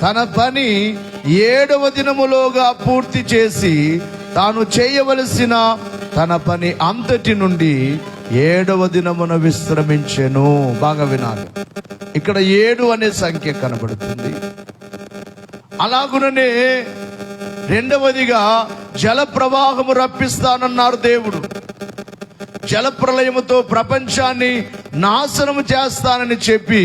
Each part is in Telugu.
తన పని 7వ దినములోగా పూర్తి చేసి తాను చేయవలసిన తన పని అంతటి నుండి 7వ దినమున విశ్రమించెను. బాగా వినాలి, ఇక్కడ 7 అనే సంఖ్య కనబడుతుంది. అలాగుననే రెండవదిగా జల ప్రవాహము రప్పిస్తానన్నారు దేవుడు. జల ప్రళయముతో ప్రపంచాన్ని నాశనము చేస్తానని చెప్పి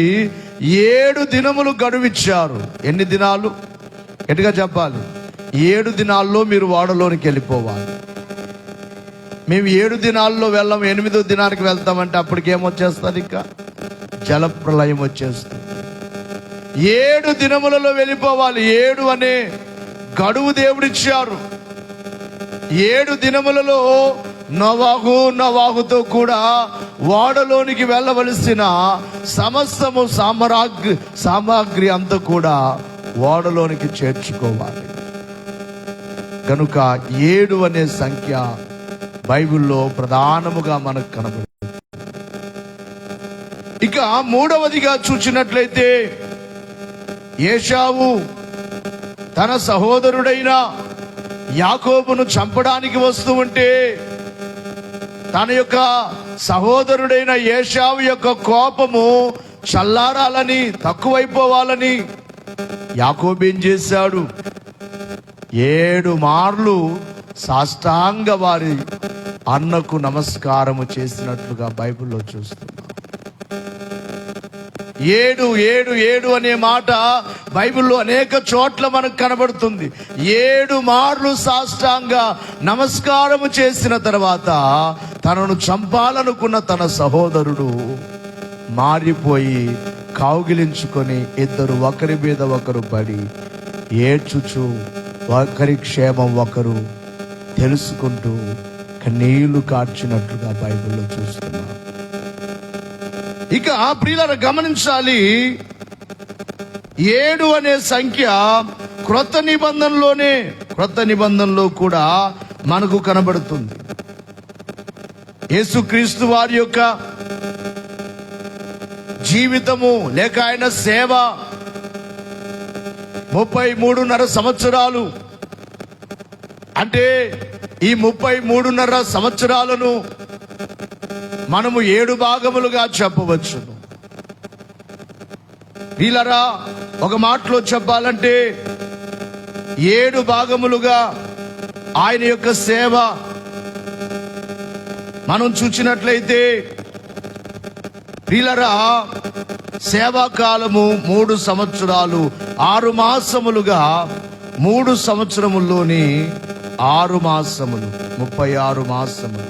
7 దినములు గడువిచ్చారు. ఎన్ని దినాలు? గట్టిగా చెప్పాలి. 7 దినాల్లో మీరు ఓడలోనికి వెళ్ళిపోవాలి. మేము 7 దినాల్లో వెళ్ళాం, 8వ దినానికి వెళ్తామంటే అప్పటికేమొచ్చేస్తుంది? ఇంకా జల ప్రళయం వచ్చేస్తుంది. 7 దినములలో వెళ్ళిపోవాలి. 7 అనే గడువు దేవుడిచ్చారు. 7 దినములలో నోవాహుతో కూడా ఓడలోనికి వెళ్ళవలసిన సమస్తము సామాగ్రి అంతా కూడా ఓడలోనికి చేర్చుకోవాలి. కనుక 7 అనే సంఖ్య బైబిల్లో ప్రధానముగా మనకు కనబడుతుంది. ఇక 3వదిగా చూసినట్లయితే ఏశావు తన సహోదరుడైన యాకోబును చంపడానికి వస్తూ ఉంటే తన యొక్క సహోదరుడైన ఏశావు యొక్క కోపము చల్లారాలని, తక్కువైపోవాలని యాకోబు ఏం చేశాడు? 7 మార్లు సాష్టాంగ వారి అన్నకు నమస్కారము చేసినట్లుగా బైబిల్లో చూస్తున్నాం. 7 అనే మాట బైబిల్లో అనేక చోట్ల మనకు కనబడుతుంది. 7 మార్లు సాష్టాంగ నమస్కారము చేసిన తర్వాత తనను చంపాలనుకున్న తన సహోదరుడు మారిపోయి కౌగిలించుకొని ఇద్దరు ఒకరి మీద ఒకరు పడి ఏడ్చుచు ఒకరి క్షేమం ఒకరు తెలుసుకుంటూ కన్నీళ్లు కార్చినట్లుగా బైబిల్లో చూస్తున్నాం. ఇక ప్రియులారా గమనించాలి, 7 అనే సంఖ్య క్రొత్త నిబంధనలో కూడా మనకు కనబడుతుంది. యేసుక్రీస్తు వారి యొక్క జీవితము లేక ఆయన సేవ 33.5 సంవత్సరాలు. అంటే ఈ 33.5 సంవత్సరాలను మనము 7 భాగములుగా చెప్పవచ్చు. వీళ్ళరా ఒక మాటలో చెప్పాలంటే 7 భాగములుగా ఆయన యొక్క సేవ మనం చూసినట్లయితే వీళ్ళరా సేవా కాలము 3 సంవత్సరాలు 6 మాసములుగా 3 సంవత్సరముల్లోని 6 మాసములు 36 మాసములు.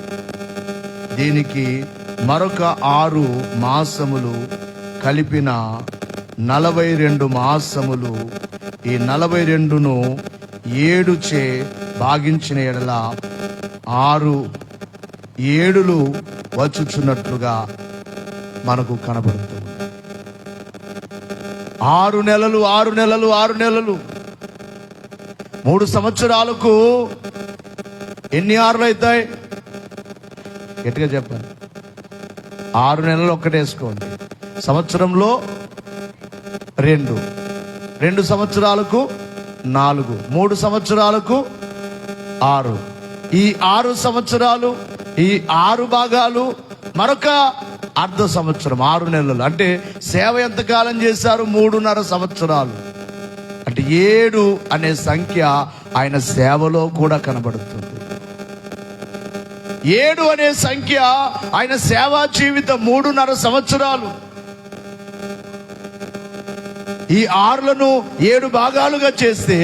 దీనికి మరొక 6 మాసములు కలిపిన 42 మాసములు. ఈ 42ను 7 చే భాగించిన ఎడల 6 7లు వచ్చుచున్నట్లుగా మనకు కనబడుతుంది. 6 నెలలు 3 సంవత్సరాలకు ఎన్ని 6లు అవుతాయి? గట్టిగా చెప్పండి. 6 నెలలు ఒక్కటేసుకోండి. సంవత్సరంలో 2 సంవత్సరాలకు 4, 3 సంవత్సరాలకు 6. ఈ 6 సంవత్సరాలు, ఈ 6 భాగాలు, మరొక అర్ధ సంవత్సరం 6 నెలలు. అంటే సేవ ఎంతకాలం చేశారు? 3.5 సంవత్సరాలు. అంటే 7 అనే సంఖ్య ఆయన సేవలో కూడా కనబడుతుంది. 7 అనే సంఖ్య ఆయన సేవా జీవితం 3.5 సంవత్సరాలు. ఈ 6లను 7 భాగాలుగా చేస్తే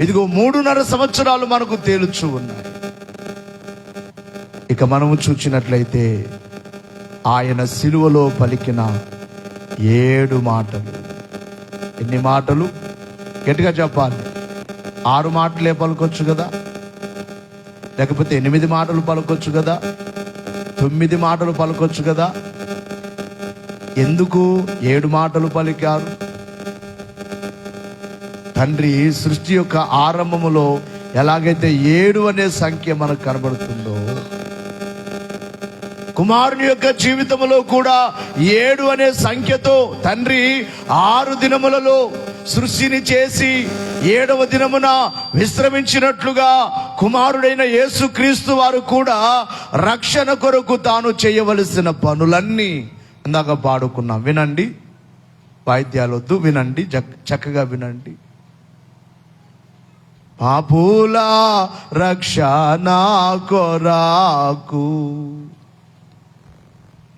ఇదిగో 3.5 సంవత్సరాలు మనకు తేలుచు ఉన్నాయి. ఇక మనము చూచినట్లయితే ఆయన సిలువలో పలికిన 7 మాటలు. ఎన్ని మాటలు? గట్టిగా చెప్పాలి. 6 మాటలే పలకొచ్చు కదా, లేకపోతే 8 మాటలు పలకొచ్చు కదా, 9 మాటలు పలకొచ్చు కదా. ఎందుకు 7 మాటలు పలికారు? తండ్రి సృష్టి యొక్క ఆరంభములో ఎలాగైతే 7 అనే సంఖ్య మనకు కనబడుతుందో, కుమారుని యొక్క జీవితంలో కూడా 7 అనే సంఖ్యతో తండ్రి 6 దినములలో సృష్టిని చేసి 7వ దినమున విశ్రమించినట్లుగా కుమారుడైన యేసుక్రీస్తు వారు కూడా రక్షణ కొరకు తాను చేయవలసిన పనులన్నీ ఇందాక పాడుకున్నాం. వినండి, వాయిద్యాలొద్దు, వినండి, చక్కగా వినండి. పాపుల రక్షణ కొరకు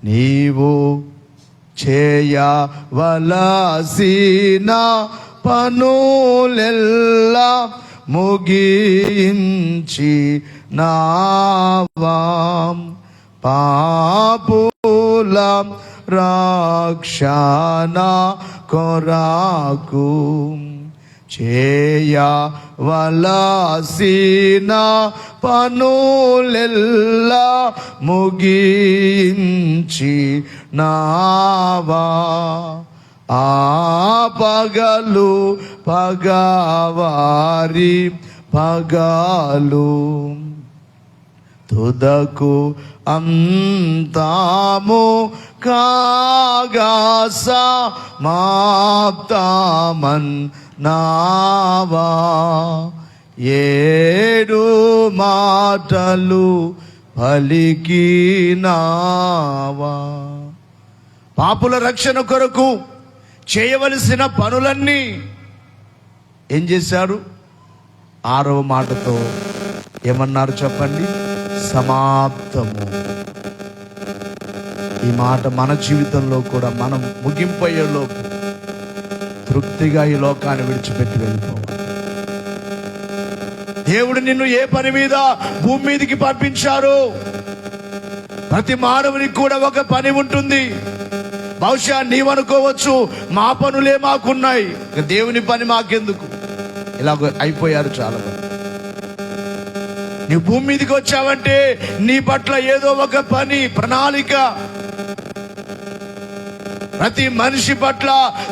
నీవు చేయవలసిన పనులెల్లా ముగించి నావాం. పాపుల రక్షణ కొరకు చేయవలసిన పనులెల్లా ముగించి నావా. ఆ పగలు పగవారి పగలు తుదకు అంతాము కాగా సమాప్తమన్ నావా. 7 మాటలు పలికినావా. పాపుల రక్షణ కొరకు చేయవలసిన పనులన్నీ ఏం చేశారు? 6వ మాటతో ఏమన్నారు చెప్పండి? సమాప్తము. ఈ మాట మన జీవితంలో కూడా మనం ముగింపయ్యేలోపు తృప్తిగా ఈ లోకాన్ని విడిచిపెట్టి వెళ్ళిపోవాలి. దేవుడు నిన్ను ఏ పని మీద భూమి మీదకి పంపించారు? ప్రతి మానవునికి కూడా ఒక పని ఉంటుంది. బహుశా నీవనుకోవచ్చు, మా పనులే మాకున్నాయి, దేవుని పని మాకెందుకు? ఇలా అయిపోయారు చాలా మంది. నీ భూమి మీదకి వచ్చావంటే నీ పట్ల ఏదో ఒక పని, ప్రణాళిక. ప్రతి మనిషి పట్ల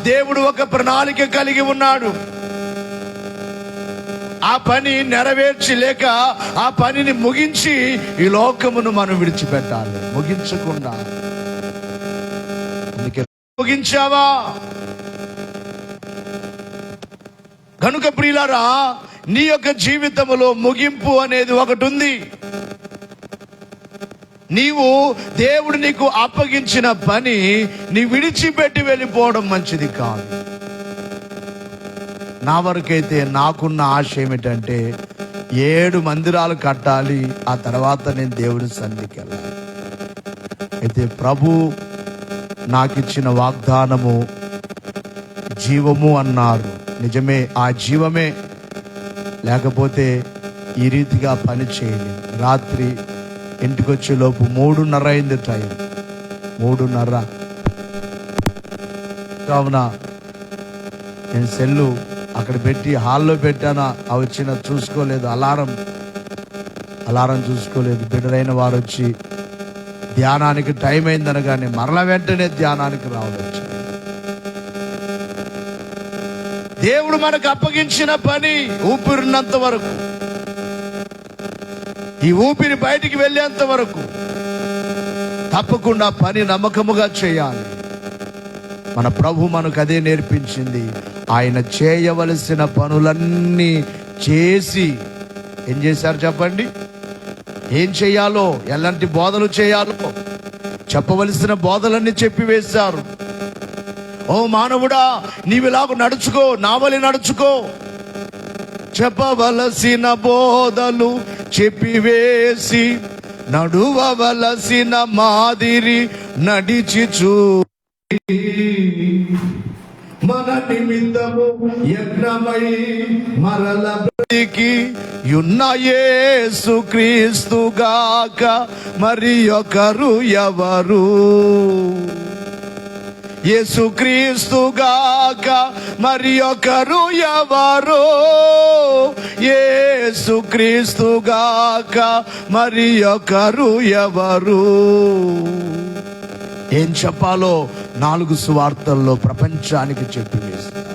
దేవుడు ఒక ప్రణాళిక కలిగి ఉన్నాడు. ఆ పని నెరవేర్చి లేక ఆ పనిని ముగించి ఈ లోకమును మనం విడిచిపెట్టాలి. ముగించకుండా ముగించావా? కనుక ప్రియులారా, నీ యొక్క జీవితంలో ముగింపు అనేది ఒకటి ఉంది. నీవు దేవుడు నీకు అప్పగించిన పని నీ విడిచిపెట్టి వెళ్ళిపోవడం మంచిది కాదు. నా వరకైతే నాకున్న ఆశ ఏమిటంటే 7 మందిరాలు కట్టాలి, ఆ తర్వాత నేను దేవుడి సన్నిధికి వెళ్ళాలి. అయితే ప్రభు నాకిచ్చిన వాగ్దానము జీవము అన్నారు. నిజమే, ఆ జీవమే లేకపోతే ఈ రీతిగా పని చేయలేదు. రాత్రి ఇంటికి వచ్చే లోపు 3:30 అయింది టైం. 3:30 కావున నేను సెల్లు అక్కడ పెట్టి హాల్లో పెట్టాను. ఆ వచ్చిన చూసుకోలేదు, అలారం చూసుకోలేదు. బిడ్డలైన వారు వచ్చి ధ్యానానికి టైం అయిందనగానే మరల వెంటనే ధ్యానానికి రావడం. దేవుడు మనకు అప్పగించిన పని ఊపిరినంత వరకు, ఈ ఊపిరి బయటికి వెళ్ళేంత వరకు తప్పకుండా పని నమ్మకముగా చేయాలి. మన ప్రభు మనకు అదే నేర్పించింది. ఆయన చేయవలసిన పనులన్నీ చేసి ఏం చేశారు చెప్పండి? ఏం చేయాలో, ఎలాంటి బోధలు చేయాలో చెప్పవలసిన బోధలన్నీ చెప్పివేశారు. ఓ మానవుడా, నీవిలాగు నడుచుకో, నావలి నడుచుకో. చెప్పవలసిన బోధలు చెప్పివేసి నడువవలసిన మాదిరి నడిచి మన నిమిత్తము యజ్ఞమై మరల బ్రతికి యున్న యేసుక్రీస్తు గాక మరి ఒకరు ఎవరు? యేసుక్రీస్తు గాక మరి ఒకరు ఎవరు? యేసుక్రీస్తు గాక మరి ఒకరు ఎవరు? ఏం చెప్పాలో 4 సువార్తల్లో ప్రపంచానికి చెప్పి వేస్తారు.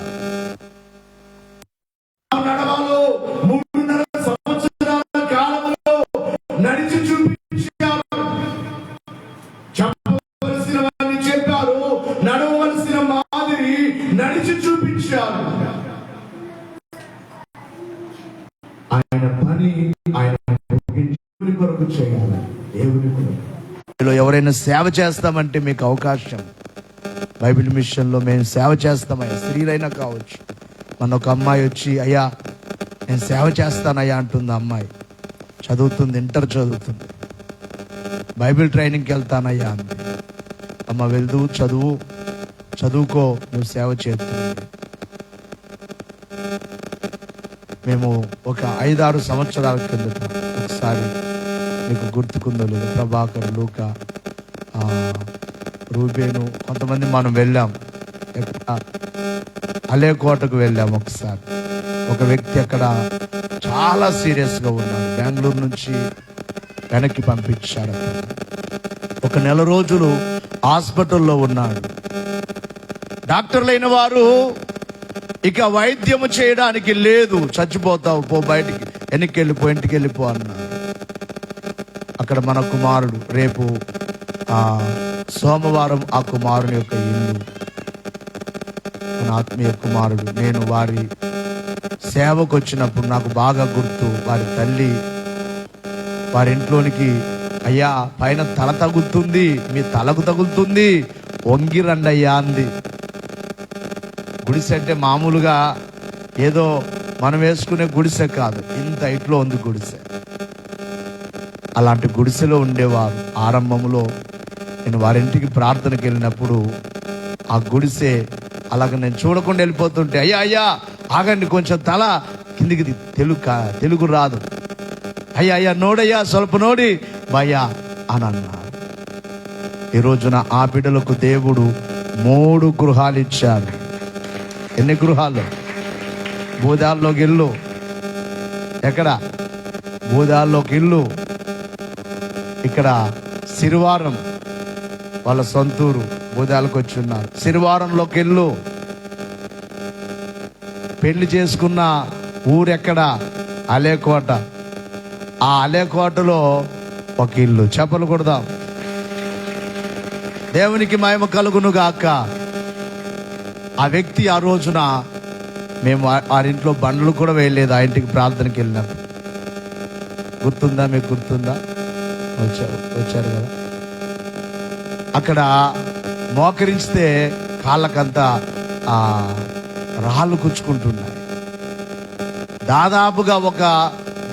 నడవాలో 3.5 సంవత్సరాల కాలంలో నడిచి చూపించారు. ఎవరైనా సేవ చేస్తామంటే మీకు అవకాశం. బైబిల్ మిషన్లో మేము సేవ చేస్తామయ్యా, స్త్రీలైనా కావచ్చు. మన ఒక అమ్మాయి వచ్చి, అయ్యా నేను సేవ చేస్తానయ్యా అంటుంది. అమ్మాయి చదువుతుంది, ఇంటర్ చదువుతుంది. బైబిల్ ట్రైనింగ్కి వెళ్తానయ్యా అంది. అమ్మ వెళ్తూ చదువుకో, నువ్వు సేవ చేస్తుంది. మేము ఒక 5-6 సంవత్సరాల కిందట ఒకసారి, మీకు గుర్తుకుందో లేదు, ప్రభాకర్, లూకా, రూబేను, కొంతమంది మనం వెళ్ళాం. అలేకోటకు వెళ్ళాం. ఒకసారి ఒక వ్యక్తి అక్కడ చాలా సీరియస్గా ఉన్నాడు. బెంగళూరు నుంచి వెనక్కి పంపించారు. ఒక 1 నెల రోజులు హాస్పిటల్లో ఉన్నాడు. డాక్టర్లైన వారు ఇక వైద్యము చేయడానికి లేదు, చచ్చిపోతావు, పో బయటికి, ఇంటికి వెళ్ళిపో అన్నారు. అక్కడ మన కుమారుడు, రేపు సోమవారం ఆ కుమారుని యొక్క ఇల్లు, మన ఆత్మీయ కుమారుడు, నేను వారి సేవకు వచ్చినప్పుడు నాకు బాగా గుర్తు. వారి తల్లి వారి ఇంట్లోనికి, అయ్యా పైన తల తగులుతుంది, మీ తలకు తగులుతుంది, వంగిరండి అయ్యా అంది. గుడిసె అంటే మామూలుగా ఏదో మనం వేసుకునే గుడిసె కాదు, ఇంత ఇట్లో ఉంది గుడిసె. అలాంటి గుడిసెలో ఉండేవారు. ఆరంభంలో నేను వారింటికి ప్రార్థనకి వెళ్ళినప్పుడు ఆ గుడిసె అలాగ నేను చూడకుండా వెళ్ళిపోతుంటే, అయ్యా ఆగండి, కొంచెం తల కిందికి, తెలుగు రాదు, అయ్యా నోడయ్యా, స్వల్ప నోడి భయ్యా అని అన్నారు. ఈ రోజున ఆ బిడ్డలకు దేవుడు 3 గృహాలు ఇచ్చారు. ఎన్ని గృహాలు? బూదాల్లోకి ఇల్లు, ఎక్కడ? బూదాల్లోకి ఇల్లు, ఇక్కడ సిరివారం, వాళ్ళ సొంతూరు బూదాలకు వచ్చి ఉన్నారు. సిరివారంలోకి ఇల్లు. పెళ్లి చేసుకున్న ఊరెక్కడ? అలేకోట. ఆ అలేకోటలో ఒక ఇల్లు. చెప్పలు కొడదాం, దేవునికి మహిమ కలుగును గాక. ఆ వ్యక్తి ఆ రోజున మేము వారింట్లో బండ్లు కూడా వేయలేదు. ఆ ఇంటికి ప్రార్థనకి వెళ్ళినప్పుడు గుర్తుందా? మీకు గుర్తుందా? వచ్చారు కదా. అక్కడ మోకరిస్తే కాళ్ళకంతా రాళ్ళు కుచ్చుకుంటున్నాయి. దాదాపుగా 1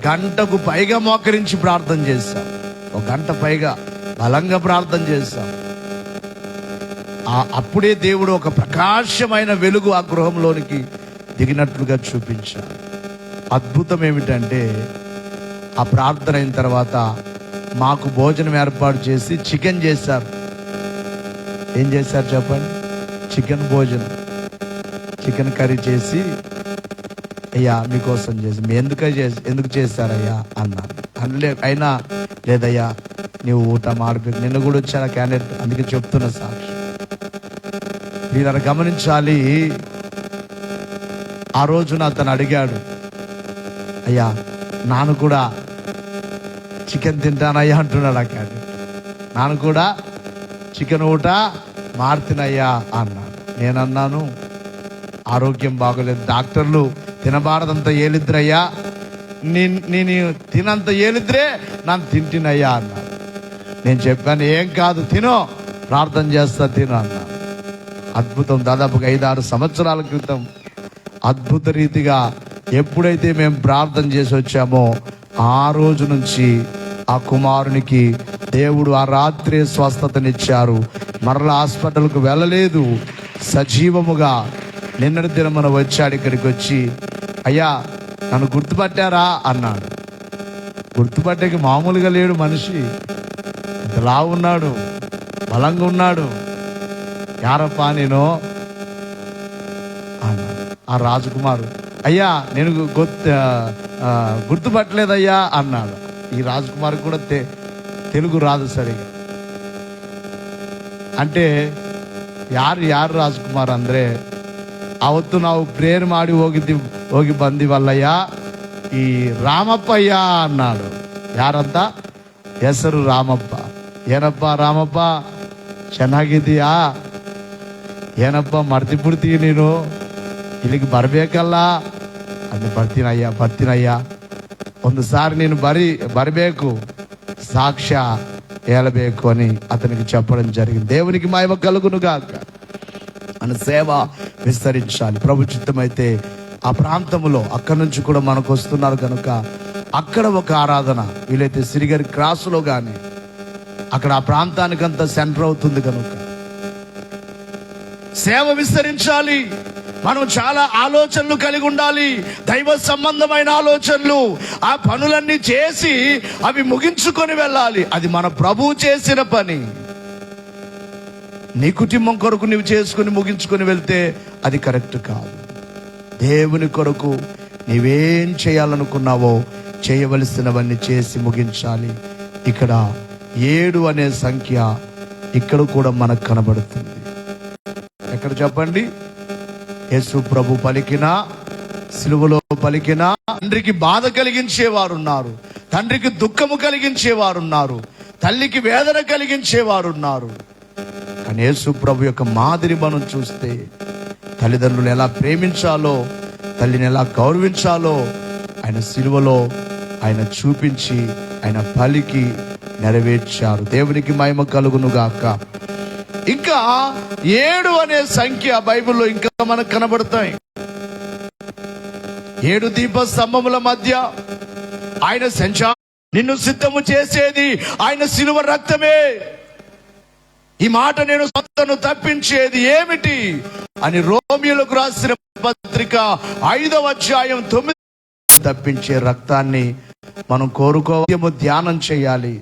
గంటకు పైగా మోకరించి ప్రార్థన చేశాం. 1 గంట పైగా బలంగా ప్రార్థన చేశాం. అప్పుడే దేవుడు ఒక ప్రకాశమైన వెలుగు ఆ గృహంలోనికి దిగినట్లుగా చూపించాడు. అద్భుతం ఏమిటంటే, ఆ ప్రార్థన అయిన తర్వాత మాకు భోజనం ఏర్పాటు చేసి చికెన్ చేశారు. ఏం చేశారు చెప్పండి? చికెన్ భోజనం, చికెన్ కర్రీ చేసి, అయ్యా మీకోసం చేసి, మీ ఎందుకు చేశారయ్యా అన్నారు. అయినా లేదయ్యా నీవు ఊట మాడిపోయి, నిన్న కూడా వచ్చాను క్యాండిడేట్, అందుకే చెప్తున్నా సాక్షి. మీరు గమనించాలి. ఆ రోజున అతను అడిగాడు, అయ్యా నాను కూడా చికెన్ తింటానయ్యా అంటున్నాడు ఆ క్యాండిడేట్. నాను కూడా చికెన్ ఊట మారుతినయ్యా అన్నాడు. నేనన్నాను, ఆరోగ్యం బాగోలేదు, డాక్టర్లు తినబారదంత ఏలిద్రయ్యా, నేను తినంత ఏలిద్రే నన్ను తింటినయ్యా అన్నాడు. నేను చెప్పాను, ఏం కాదు తినో, ప్రార్థన చేస్తా తిను అన్నాడు. అద్భుతం. దాదాపుగా 5-6 సంవత్సరాల క్రితం అద్భుత రీతిగా ఎప్పుడైతే మేము ప్రార్థన చేసి వచ్చామో ఆ రోజు నుంచి ఆ కుమారునికి దేవుడు ఆ రాత్రే స్వస్థతనిచ్చారు. మరలా హాస్పిటల్కు వెళ్ళలేదు. సజీవముగా నిన్నటి దినమున వచ్చాడు. ఇక్కడికి వచ్చి, అయ్యా నన్ను గుర్తుపట్టారా అన్నాడు. గుర్తుపట్టేకి మామూలుగా లేడు మనిషి, ఇంతలా ఉన్నాడు, బలంగా ఉన్నాడు. యారప్పా నేను అన్నాడు. ఆ రాజకుమారు, అయ్యా నేను గుర్తుపట్టలేదయ్యా అన్నాడు. ఈ రాజకుమారు కూడా తెలుగు రాదు సరిగా. అంటే ಯಾರು ರಾಜಕುಮಾರ್ ಅಂದ್ರೆ ಅವತ್ತು ನಾವು ಪ್ರೇಯರ್ ಮಾಡಿ ಹೋಗಿ ಬಂದಿವಲ್ಲಯ್ಯ ಈ ರಾಮಪ್ಪಯ್ಯ ಅన్నాడు. ಯಾರಂತ? ಹೆಸರು ರಾಮಪ್ಪ. ಏನಪ್ಪ ರಾಮಪ್ಪ ಚೆನ್ನಾಗಿದ್ದೀಯಾ? ಏನಪ್ಪ ಮರ್ತಿ ಬಿಡ್ತೀಯ ನೀನು? ಇಲ್ಲಿಗೆ ಬರ್ಬೇಕಲ್ಲ? ಅದು ಬರ್ತೀನಯ್ಯ. ಒಂದು ಸಾರಿ ನೀನು ಬರಬೇಕು. ಸಾಕ್ಷ್ಯ ఏలబేకు అని అతనికి చెప్పడం జరిగింది. దేవునికి మహిమ కలుగును గాక. మన సేవ విస్తరించాలి. ప్రభు చిత్తమైతే ఆ ప్రాంతంలో అక్కడి నుంచి కూడా మనకు వస్తున్నారు కనుక అక్కడ ఒక ఆరాధన, వీలైతే సిరిగరి క్రాసులో కానీ అక్కడ ఆ ప్రాంతానికంతా సెంటర్ అవుతుంది కనుక సేవ విస్తరించాలి. మనం చాలా ఆలోచనలు కలిగి ఉండాలి, దైవ సంబంధమైన ఆలోచనలు. ఆ పనులన్నీ చేసి అవి ముగించుకొని వెళ్ళాలి. అది మన ప్రభువు చేసిన పని. నీ కుటుంబం కొరకు నువ్వు చేసుకుని ముగించుకొని వెళ్తే అది కరెక్ట్ కాదు. దేవుని కొరకు నీవేం చేయాలనుకున్నావో చేయవలసినవన్నీ చేసి ముగించాలి. ఇక్కడ 7 అనే సంఖ్య ఇక్కడ కూడా మనకు కనబడుతుంది. ఎక్కడ చెప్పండి? యేసు ప్రభు పలికిన, సిలువలో పలికిన, తండ్రికి బాధ కలిగించేవారున్నారు, తండ్రికి దుఃఖము కలిగించేవారున్నారు, తల్లికి వేదన కలిగించేవారున్నారు. కానీ యేసు ప్రభు యొక్క మాదిరి మనం చూస్తే తల్లిదండ్రులు ఎలా ప్రేమించాలో, తల్లిని ఎలా గౌరవించాలో ఆయన సిలువలో ఆయన చూపించి ఆయన పలికి నెరవేర్చారు. దేవునికి మహిమ కలుగును గాక. ఇంకా 7 అనే సంఖ్య బైబిల్లో ఇంకా మనకు కనబడతాయి. 7 దీప స్తంభముల మధ్య ఆయన నిన్ను సిద్ధము చేసేది ఆయన సిలువ రక్తమే. ఈ మాట నేను సొంతను తప్పించేది ఏమిటి అని రోమియోలకు రాసిన పత్రిక 5వ అధ్యాయం 9. తప్పించే రక్తాన్ని మనం కోరుకోవడము, ధ్యానం చేయాలి.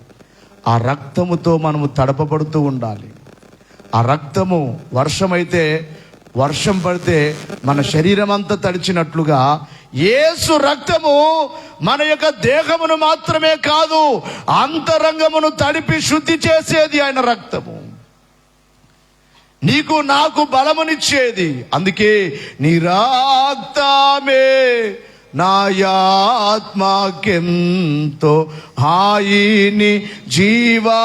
ఆ రక్తముతో మనము తడపబడుతూ ఉండాలి. ఆ రక్తము వర్షమైతే, వర్షం పడితే మన శరీరం అంతా తడిచినట్లుగా యేసు రక్తము మన యొక్క దేహమును మాత్రమే కాదు, అంతరంగమును తడిపి శుద్ధి చేసేది ఆయన రక్తము. నీకు నాకు బలమునిచ్చేది. అందుకే నీ రక్తమే నా ఆత్మకెంతో హాయిని జీవా